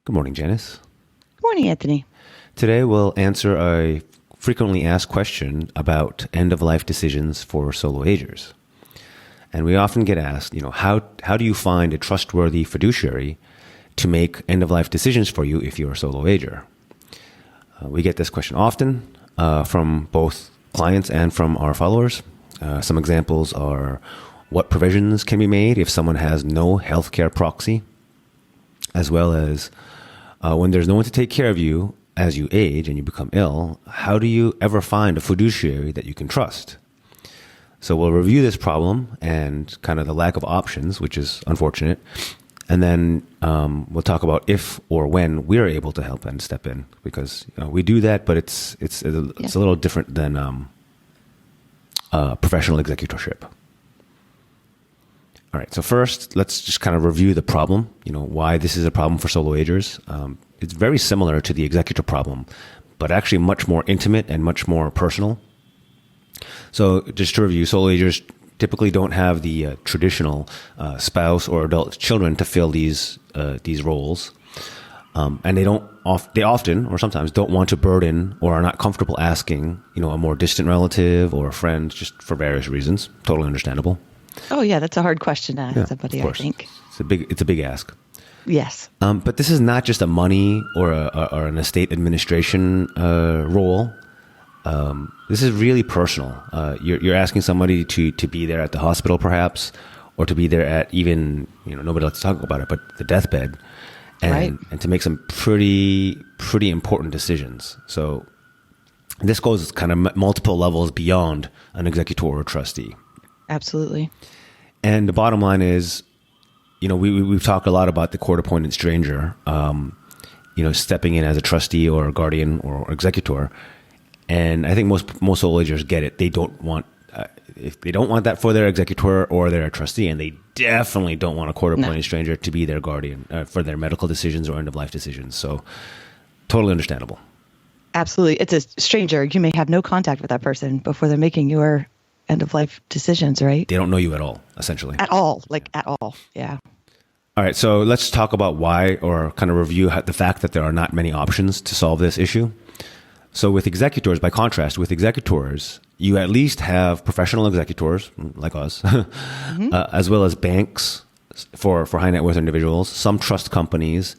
Good morning, Janice. Good morning, Anthony. Today we'll answer a frequently asked question about end-of-life decisions for solo agers. And we often get asked, how do you find a trustworthy fiduciary to make end-of-life decisions for you if you're a solo ager? We get this question often from both clients and from our followers. Some examples are what provisions can be made if someone has no healthcare proxy, as well as when there's no one to take care of you as you age and you become ill, how do you ever find a fiduciary that you can trust? So we'll review this problem and kind of the lack of options, which is unfortunate. And then we'll talk about if or when we're able to help and step in, because we do that, but it's a little different than professional executorship. All right, so first, let's just kind of review the problem, why this is a problem for solo agers. It's very similar to the executor problem, but actually much more intimate and much more personal. So just to review, solo agers typically don't have the traditional spouse or adult children to fill these roles. And they often or sometimes don't want to burden or are not comfortable asking, a more distant relative or a friend just for various reasons. Totally understandable. Oh, yeah, that's a hard question to ask somebody, I think. It's a big ask. Yes. But this is not just a money or an estate administration role. This is really personal. You're asking somebody to be there at the hospital, perhaps, or to be there at even, nobody likes to talk about it, but the deathbed, and to make some pretty important decisions. So this goes kind of multiple levels beyond an executor or trustee. Absolutely. And the bottom line is, we've talked a lot about the court-appointed stranger, stepping in as a trustee or a guardian or executor. And I think most solo agers get it. They don't want, if they don't want that for their executor or their trustee, and they definitely don't want a court-appointed stranger to be their guardian for their medical decisions or end-of-life decisions. So totally understandable. Absolutely. It's a stranger. You may have no contact with that person before they're making your end-of-life decisions, right? They don't know you at all, essentially. At all. Yeah. All right, so let's talk about why, or kind of review the fact that there are not many options to solve this issue. So with executors, by contrast, with executors, you at least have professional executors like us, as well as banks for high net worth individuals, some trust companies,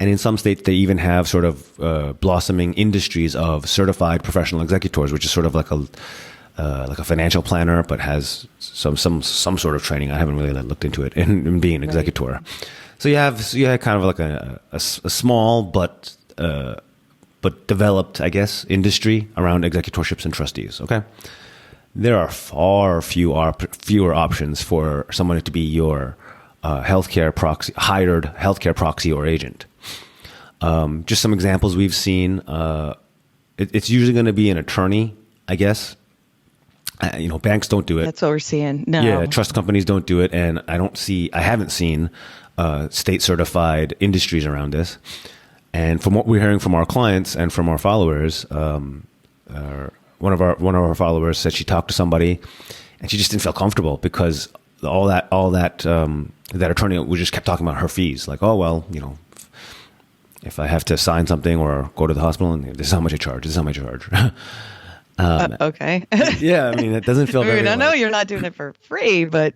and in some states they even have sort of blossoming industries of certified professional executors, which is sort of like a financial planner, but has some sort of training. I haven't really looked into it in being an executor. Right. So you have kind of like a small but developed, I guess, industry around executorships and trustees. Okay, there are fewer options for someone to be your hired healthcare proxy or agent. Just some examples we've seen. It's usually going to be an attorney, I guess. Banks don't do it. That's what we're seeing. No. Yeah, trust companies don't do it, and I haven't seen state certified industries around this. And from what we're hearing from our clients and from our followers, one of our followers said she talked to somebody, and she just didn't feel comfortable because all that attorney we just kept talking about her fees, like, oh well, if I have to sign something or go to the hospital, and this is how much I charge. This is how much I charge. Okay. Yeah, I mean, it doesn't feel very. I know you're not doing it for free, but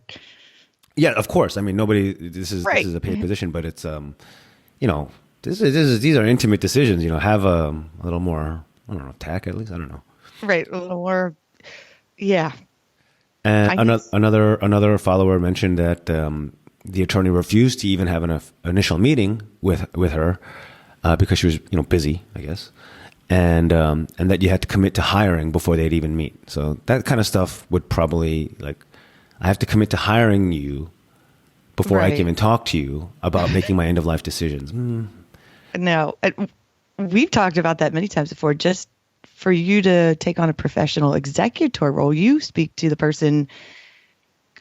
yeah, of course. I mean, nobody. This is a paid position, but it's these are intimate decisions. Have a little more. I don't know, tact at least. I don't know. Right, a little more. Yeah. And another follower mentioned that the attorney refused to even have an initial meeting with her because she was busy, I guess. And that you had to commit to hiring before they'd even meet. So that kind of stuff would probably, like, I have to commit to hiring you before I can even talk to you about making my end-of-life decisions. No, we've talked about that many times before. Just for you to take on a professional executor role, you speak to the person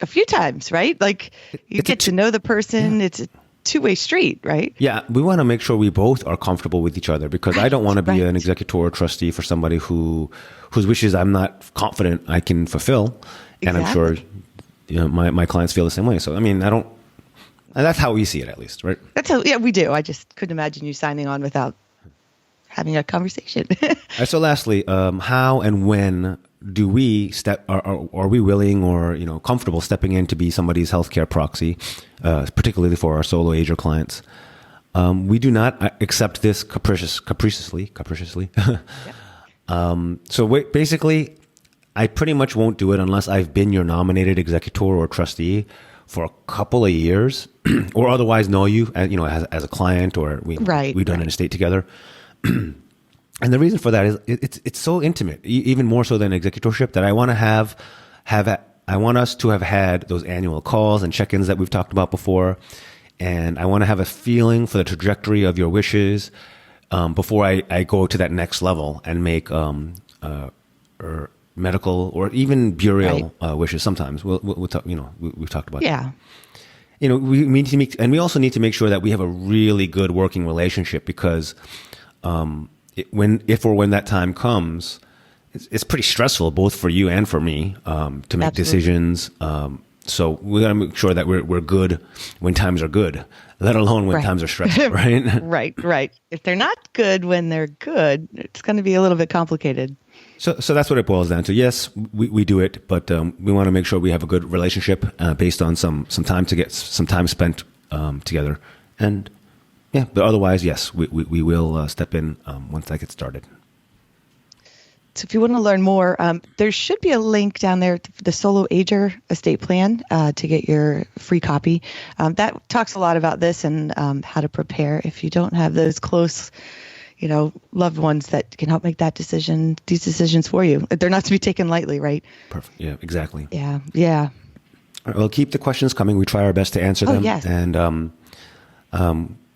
a few times, right? Like, you get to know the person. Yeah. It's a two-way street, right? Yeah, we want to make sure we both are comfortable with each other, because I don't want to be an executor or trustee for somebody whose wishes I'm not confident I can fulfill. Exactly. And I'm sure my clients feel the same way. So, I mean, And that's how we see it, at least, right? That's how, yeah, we do. I just couldn't imagine you signing on without having a conversation. All right, so lastly, how and when do we are we willing or comfortable stepping in to be somebody's healthcare proxy, particularly for our solo ager clients? We do not accept this capriciously. Basically, I pretty much won't do it unless I've been your nominated executor or trustee for a couple of years, or otherwise know you, as a client, or we've done an estate together. And the reason for that is it's so intimate, even more so than executorship, that I want to I want us to have had those annual calls and check-ins that we've talked about before. And I want to have a feeling for the trajectory of your wishes before I go to that next level and make or medical or even burial wishes. Sometimes we'll talk, we've talked about that. We need to make, and we also need to make sure that we have a really good working relationship, because if or when that time comes, it's pretty stressful both for you and for me to make decisions. So we got to make sure that we're good when times are good, let alone when times are stressful, right? Right. If they're not good when they're good, it's going to be a little bit complicated. So that's what it boils down to. Yes, we do it, but we want to make sure we have a good relationship based on some time to get some time spent together. And yeah, but otherwise, yes, we will step in once that gets started. So if you want to learn more, there should be a link down there for the Solo Ager estate plan to get your free copy. That talks a lot about this and how to prepare if you don't have those close, loved ones that can help make these decisions for you. They're not to be taken lightly, right? Perfect. Yeah, exactly. Yeah. All right, well, keep the questions coming. We try our best to answer them. Yes. And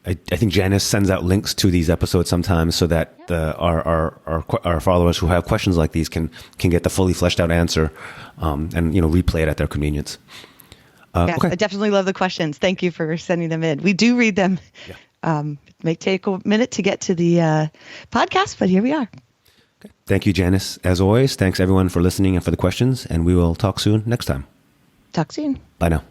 I think Janice sends out links to these episodes sometimes so that our followers who have questions like these can get the fully fleshed out answer and replay it at their convenience. Yes, okay. I definitely love the questions. Thank you for sending them in. We do read them. Yeah. It may take a minute to get to the podcast, but here we are. Okay. Thank you, Janice. As always, thanks everyone for listening and for the questions, and we will talk soon next time. Talk soon. Bye now.